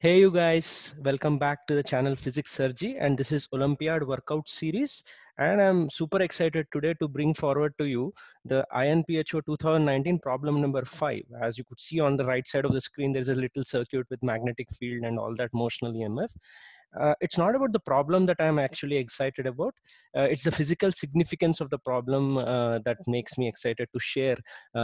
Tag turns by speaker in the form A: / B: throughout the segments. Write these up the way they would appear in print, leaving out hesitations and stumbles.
A: Hey you guys, welcome back to the channel Physics Surgery, and this is Olympiad workout series, and I'm super excited today to bring forward to you the INPHO 2019 problem number 5. As you could see on the right side of the screen, there's a little circuit with magnetic field and all that motional EMF. It's not about the problem that I'm actually excited about. It's the physical significance of the problem that makes me excited to share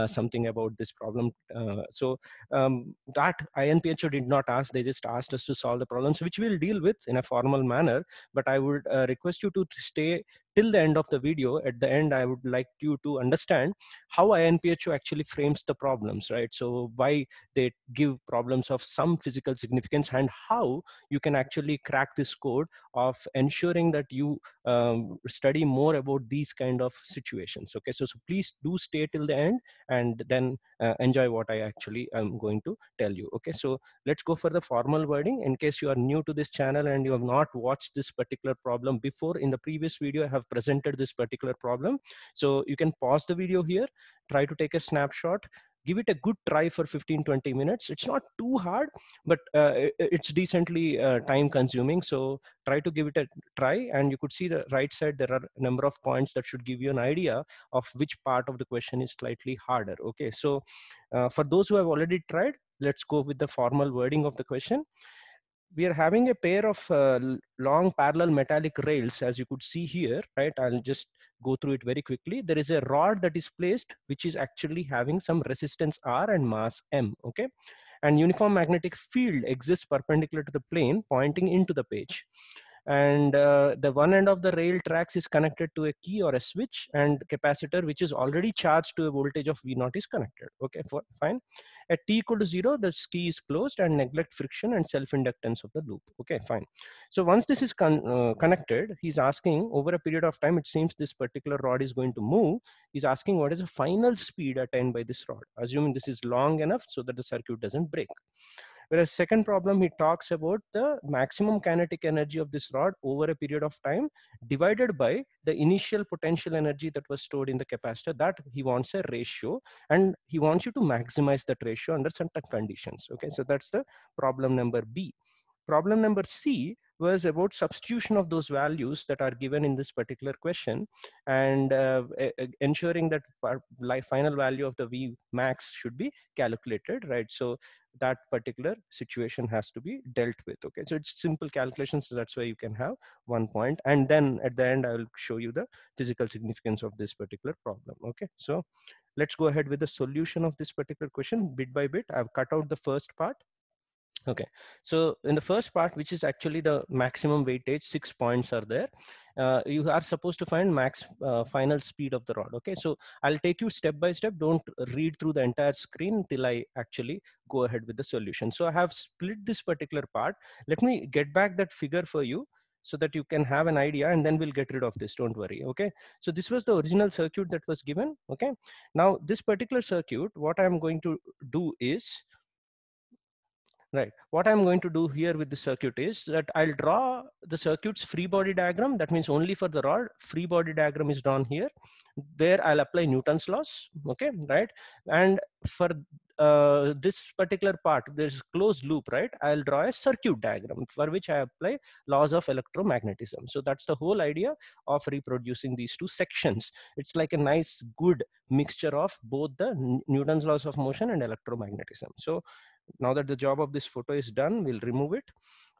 A: something about this problem. That INPHO did not ask, they just asked us to solve the problems, which we'll deal with in a formal manner. But I would request you to stay till the end of the video. At the end, I would like you to understand how INPHO actually frames the problems, right? So why they give problems of some physical significance and how you can actually crack this code of ensuring that you study more about these kind of situations. Okay, so please do stay till the end and then enjoy what I actually am going to tell you. Okay, so let's go for the formal wording. In case you are new to this channel and you have not watched this particular problem before, in the previous video I have presented this particular problem. So you can pause the video here, try to take a snapshot, give it a good try for 15-20 minutes. It's not too hard, but it's decently time consuming. So try to give it a try, and you could see the right side, there are a number of points that should give you an idea of which part of the question is slightly harder. Okay, so for those who have already tried, let's go with the formal wording of the question. We are having a pair of long parallel metallic rails, as you could see here, right? I'll just go through it very quickly. There is a rod that is placed, which is actually having some resistance R and mass M, okay? And uniform magnetic field exists perpendicular to the plane pointing into the page. And the one end of the rail tracks is connected to a key or a switch, and capacitor which is already charged to a voltage of V0 is connected. Okay, fine. At t equal to 0, the key is closed and neglect friction and self-inductance of the loop. Okay, fine. So once this is connected, he's asking over a period of time, it seems this particular rod is going to move. He's asking what is the final speed attained by this rod, assuming this is long enough so that the circuit doesn't break. Whereas second problem, he talks about the maximum kinetic energy of this rod over a period of time divided by the initial potential energy that was stored in the capacitor. That he wants a ratio, and he wants you to maximize that ratio under certain conditions. Okay, so that's the problem number B. Problem number C was about substitution of those values that are given in this particular question, and ensuring that final value of the V max should be calculated, right? So that particular situation has to be dealt with. Okay, so it's simple calculations, so that's why you can have 1 point, and then at the end I will show you the physical significance of this particular problem. Okay, so let's go ahead with the solution of this particular question bit by bit. I've cut out the first part. Okay, so in the first part, which is actually the maximum weightage, 6 points are there. You are supposed to find max final speed of the rod. Okay, so I'll take you step by step. Don't read through the entire screen till I actually go ahead with the solution. So I have split this particular part. Let me get back that figure for you so that you can have an idea, and then we'll get rid of this. Don't worry. Okay, so this was the original circuit that was given. Okay, now this particular circuit, what I'm going to do is, right, what I'm going to do here with the circuit is that I'll draw the circuit's free body diagram. That means only for the rod, free body diagram is drawn here. There I'll apply Newton's laws, okay, right? And for this particular part, there's closed loop, right? I'll draw a circuit diagram for which I apply laws of electromagnetism. So that's the whole idea of reproducing these two sections. It's like a nice, good mixture of both the Newton's laws of motion and electromagnetism. So now that the job of this photo is done, we'll remove it.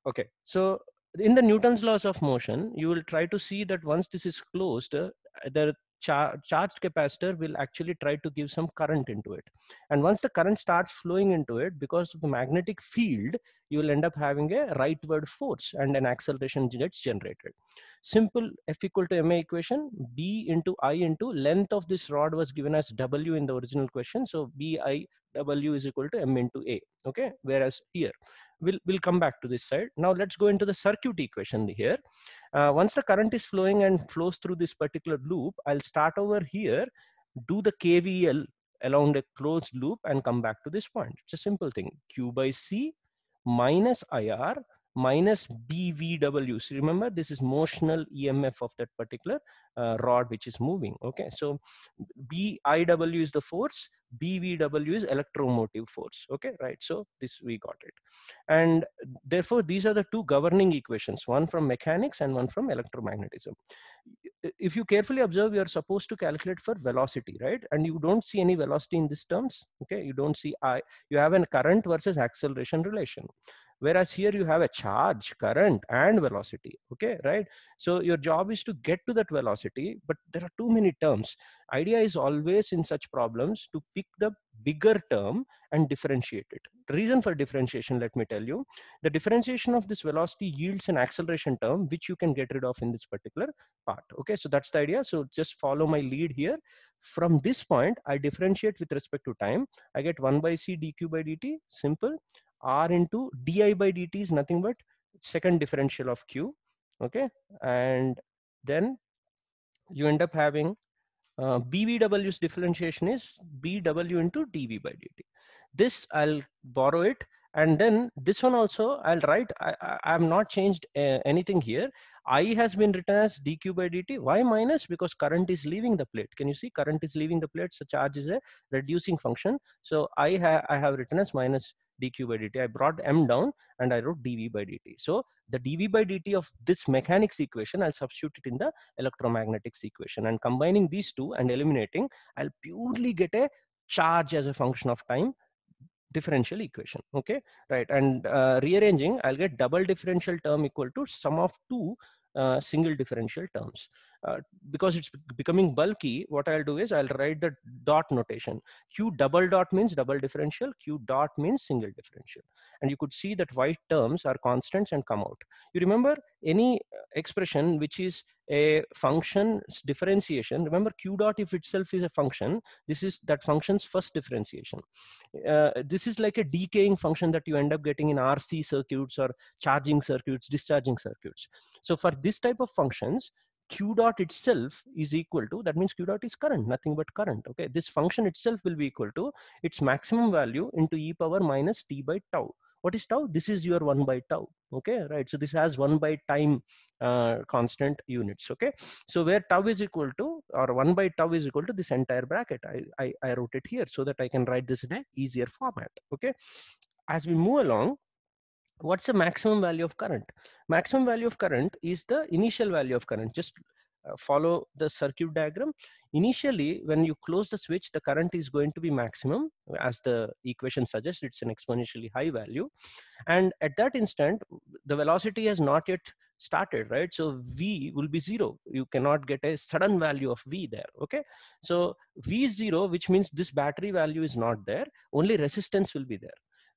A: Okay, so in the Newton's laws of motion, you will try to see that once this is closed, the charged capacitor will actually try to give some current into it. And once the current starts flowing into it, because of the magnetic field, you will end up having a rightward force and an acceleration gets generated. Simple F equal to ma equation, B into I into length of this rod was given as W in the original question. So BI W is equal to M into A. Okay, whereas here, we'll come back to this side. Now let's go into the circuit equation here. Once the current is flowing and flows through this particular loop, I'll start over here, do the KVL along a closed loop and come back to this point. It's a simple thing. Q by C minus IR minus BVW. So remember, this is motional EMF of that particular rod which is moving. Okay, so BIW is the force, BVW is electromotive force. Okay, right? So this we got it. And therefore, these are the two governing equations, one from mechanics and one from electromagnetism. If you carefully observe, you are supposed to calculate for velocity, right? And you don't see any velocity in these terms. Okay, you don't see I. You have a current versus acceleration relation, whereas here you have a charge, current, and velocity. Okay, right? So your job is to get to that velocity, but there are too many terms. Idea is always in such problems to pick the bigger term and differentiate it. The reason for differentiation, let me tell you, the differentiation of this velocity yields an acceleration term which you can get rid of in this particular part. Okay, so that's the idea. So just follow my lead here. From this point, I differentiate with respect to time. I get 1 by c dq by dt, simple. R into di by dt is nothing but second differential of q. Okay, and then you end up having BVW's differentiation is BW into dV by dt. This I'll borrow it, and then this one also I'll write. I'm not changed anything here. I has been written as dq by dt. Why minus? Because current is leaving the plate. Can you see? Current is leaving the plate, so charge is a reducing function. So I have written as minus dq by dt. I brought m down and I wrote dv by dt. So the dv by dt of this mechanics equation, I'll substitute it in the electromagnetics equation, and combining these two and eliminating, I'll purely get a charge as a function of time differential equation. Okay, right? And rearranging, I'll get double differential term equal to sum of two single differential terms. Because it's becoming bulky, what I'll do is I'll write the dot notation. Q double dot means double differential, Q dot means single differential. And you could see that white terms are constants and come out. You remember any expression which is a function's differentiation, remember Q dot if itself is a function, this is that function's first differentiation. This is like a decaying function that you end up getting in RC circuits or charging circuits, discharging circuits. So for this type of functions, Q dot itself is equal to, that means Q dot is current, nothing but current. Okay, this function itself will be equal to its maximum value into e power minus t by tau. What is tau? This is your 1 by tau. Okay, right? So this has 1 by time constant units. Okay, so where tau is equal to, or 1 by tau is equal to this entire bracket, I wrote it here so that I can write this in an easier format. Okay, as we move along, what's the maximum value of current? Maximum value of current is the initial value of current. Just follow the circuit diagram. Initially, when you close the switch, the current is going to be maximum. As the equation suggests, it's an exponentially high value. And at that instant, the velocity has not yet started, right? So V will be zero. You cannot get a sudden value of V there. Okay, so V is zero, which means this battery value is not there. Only resistance will be there,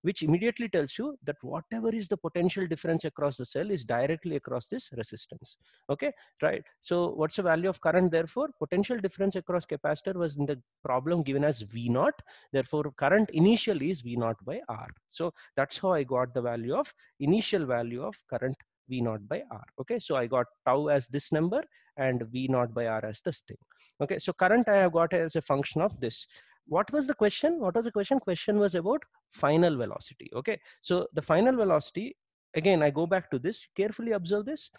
A: which immediately tells you that whatever is the potential difference across the cell is directly across this resistance. Okay, right? So what's the value of current? Therefore, potential difference across capacitor was in the problem given as V naught. Therefore, current initially is V naught by R. So that's how I got the value of initial value of current V naught by R. Okay, so I got tau as this number and V naught by R as this thing. Okay, so current I have got as a function of this. What was the question? What was the question? Question was about final velocity. Okay, so the final velocity, again, I go back to this, carefully observe this.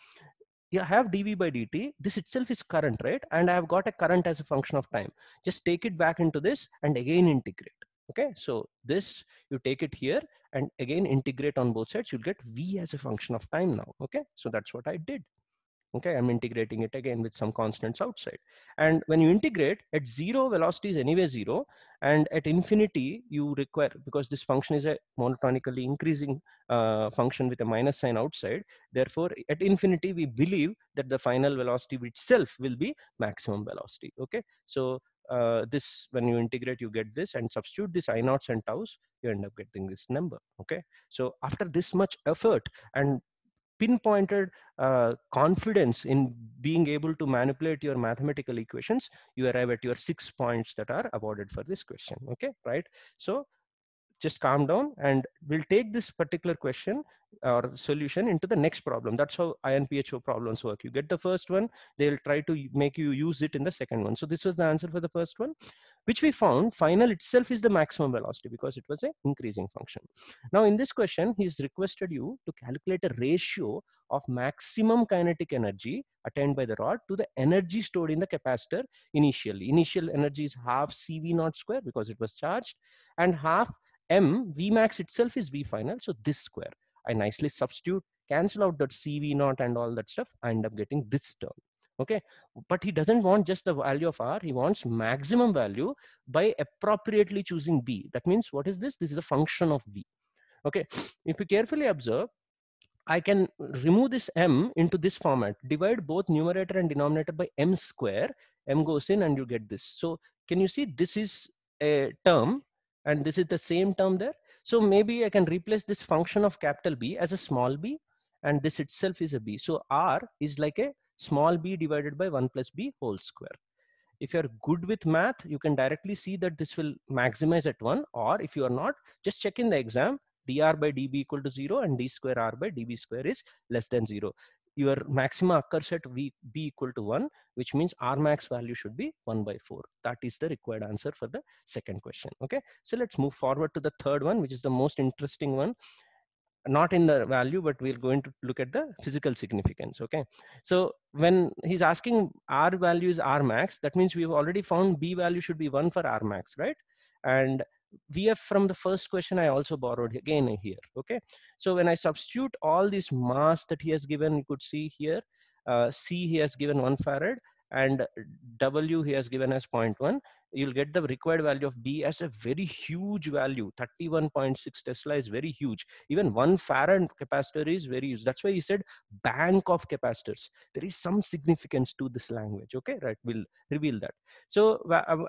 A: You have dv by dt, this itself is current, right? And I have got a current as a function of time. Just take it back into this and again integrate. Okay, so this, you take it here and again integrate on both sides, you'll get v as a function of time now. Okay, so that's what I did. Okay, I'm integrating it again with some constants outside. And when you integrate, at zero, velocity is anyway zero, and at infinity you require, because this function is a monotonically increasing function with a minus sign outside, therefore at infinity we believe that the final velocity itself will be maximum velocity. Okay, so this, when you integrate, you get this, and substitute this I naughts and taus, you end up getting this number. Okay, so after this much effort and pinpointed confidence in being able to manipulate your mathematical equations, you arrive at your 6 points that are awarded for this question. Okay, right? So just calm down, and we'll take this particular question or solution into the next problem. That's how INPHO problems work. You get the first one, they'll try to make you use it in the second one. So this was the answer for the first one, which we found final itself is the maximum velocity because it was an increasing function. Now in this question, he's requested you to calculate a ratio of maximum kinetic energy attained by the rod to the energy stored in the capacitor initially. Initial energy is half CV naught square because it was charged, and half M Vmax itself is V final. So this square, I nicely substitute, cancel out that CV naught and all that stuff. I end up getting this term. Okay, but he doesn't want just the value of R, he wants maximum value by appropriately choosing B. That means what is this? This is a function of B. Okay, if you carefully observe, I can remove this M into this format, divide both numerator and denominator by M square, M goes in and you get this. So can you see this is a term and this is the same term there? So maybe I can replace this function of capital B as a small b, and this itself is a b. So R is like a small b divided by 1 plus b whole square. If you're good with math, you can directly see that this will maximize at 1, or if you are not, just check in the exam, dr by db equal to 0 and d square r by db square is less than 0. Your maxima occurs at b equal to 1, which means R max value should be 1 by 4. That is the required answer for the second question. Okay, so let's move forward to the third one, which is the most interesting one. Not in the value, but we're going to look at the physical significance. Okay, so when he's asking R value is R max, that means we've already found B value should be 1 for R max, right? And VF from the first question I also borrowed again here. Okay, so when I substitute all this mass that he has given, you could see here, C he has given 1 farad and W he has given as 0.1. You'll get the required value of B as a very huge value. 31.6 Tesla is very huge. Even 1 farad capacitor is very huge. That's why he said bank of capacitors. There is some significance to this language. Okay, right, we'll reveal that. So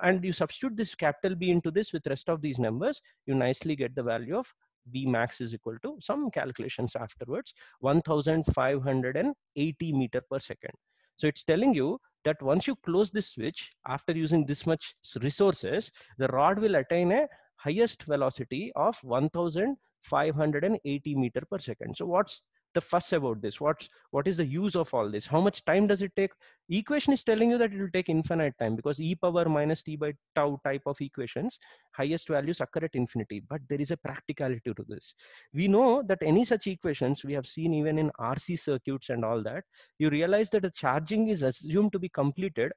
A: and you substitute this capital B into this with rest of these numbers, you nicely get the value of B max is equal to some calculations afterwards, 1580 meter per second. So it's telling you that once you close this switch after using this much resources, the rod will attain a highest velocity of 1580 meter per second. So what's the fuss about this? What is the use of all this? How much time does it take? Equation is telling you that it will take infinite time because e power minus t by tau type of equations, highest values occur at infinity, but there is a practicality to this. We know that any such equations we have seen even in RC circuits and all that, you realize that the charging is assumed to be completed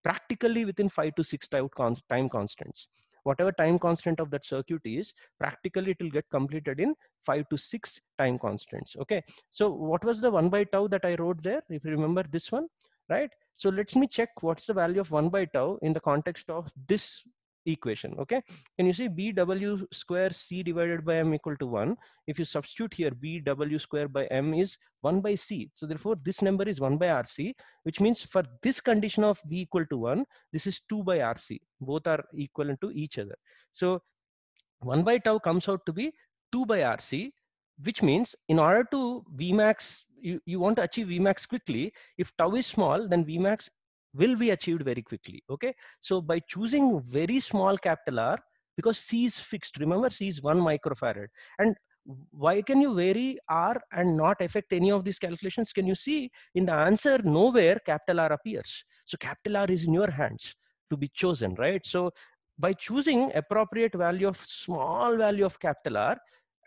A: practically within 5 to 6 time constants. Whatever time constant of that circuit is, practically it will get completed in 5 to 6 time constants. Okay, so what was the 1 by tau that I wrote there, if you remember this one, right? So let me check what's the value of 1 by tau in the context of this equation. Okay, can you see bw square c divided by m equal to 1? If you substitute here, bw square by m is 1 by c. So therefore this number is 1 by rc, which means for this condition of b equal to 1, this is 2 by rc. Both are equivalent to each other. So 1 by tau comes out to be 2 by rc, which means in order to Vmax, you want to achieve Vmax quickly. If tau is small, then Vmax will be achieved very quickly. Okay, so by choosing very small capital R, because C is fixed, remember C is 1 microfarad, and why can you vary R and not affect any of these calculations? Can you see in the answer nowhere capital R appears? So capital R is in your hands to be chosen, right? So by choosing appropriate value of small value of capital R,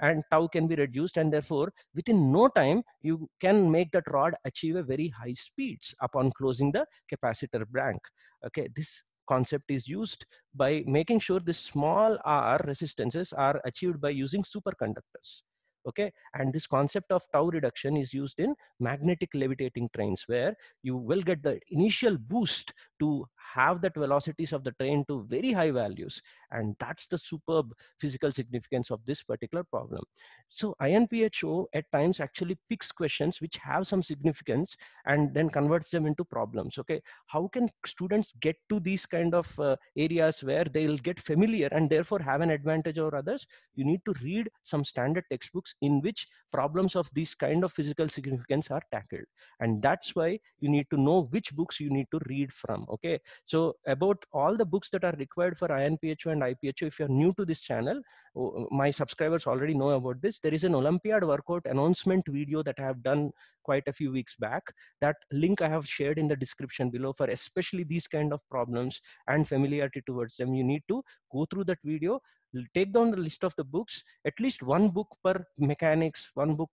A: and tau can be reduced, and therefore within no time you can make that rod achieve a very high speeds upon closing the capacitor blank. Okay, this concept is used by making sure the small r resistances are achieved by using superconductors. Okay, and this concept of tau reduction is used in magnetic levitating trains, where you will get the initial boost to have that velocities of the train to very high values, and that's the superb physical significance of this particular problem. So INPHO at times actually picks questions which have some significance and then converts them into problems. Okay, how can students get to these kind of areas where they'll get familiar and therefore have an advantage over others? You need to read some standard textbooks in which problems of this kind of physical significance are tackled, and that's why you need to know which books you need to read from. Okay, So about all the books that are required for INPHO and IPHO, if you're new to this channel, my subscribers already know about this. There is an Olympiad workout announcement video that I have done quite a few weeks back. That link I have shared in the description below. For especially these kind of problems and familiarity towards them, you need to go through that video, take down the list of the books, at least one book per mechanics, one book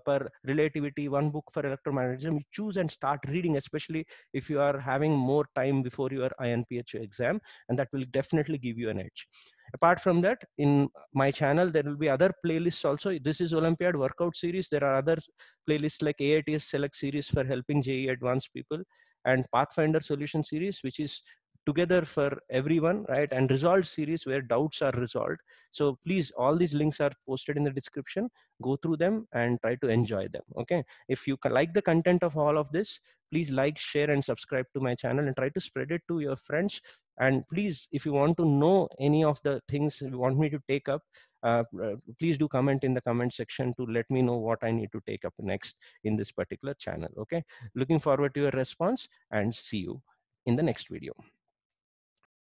A: per relativity, one book for electromagnetism. You choose and start reading, especially if you are having more time before your INPHO exam, and that will definitely give you an edge. Apart from that, in my channel there will be other playlists also. This is Olympiad workout series. There are other playlists like AITS select series for helping JEE advanced people, and Pathfinder solution series, which is together for everyone, right? And resolved series where doubts are resolved. So please, all these links are posted in the description. Go through them and try to enjoy them. Okay, if you like the content of all of this, please like, share, and subscribe to my channel, and try to spread it to your friends. And please, if you want to know any of the things you want me to take up, please do comment in the comment section to let me know what I need to take up next in this particular channel. Okay, looking forward to your response, and see you in the next video.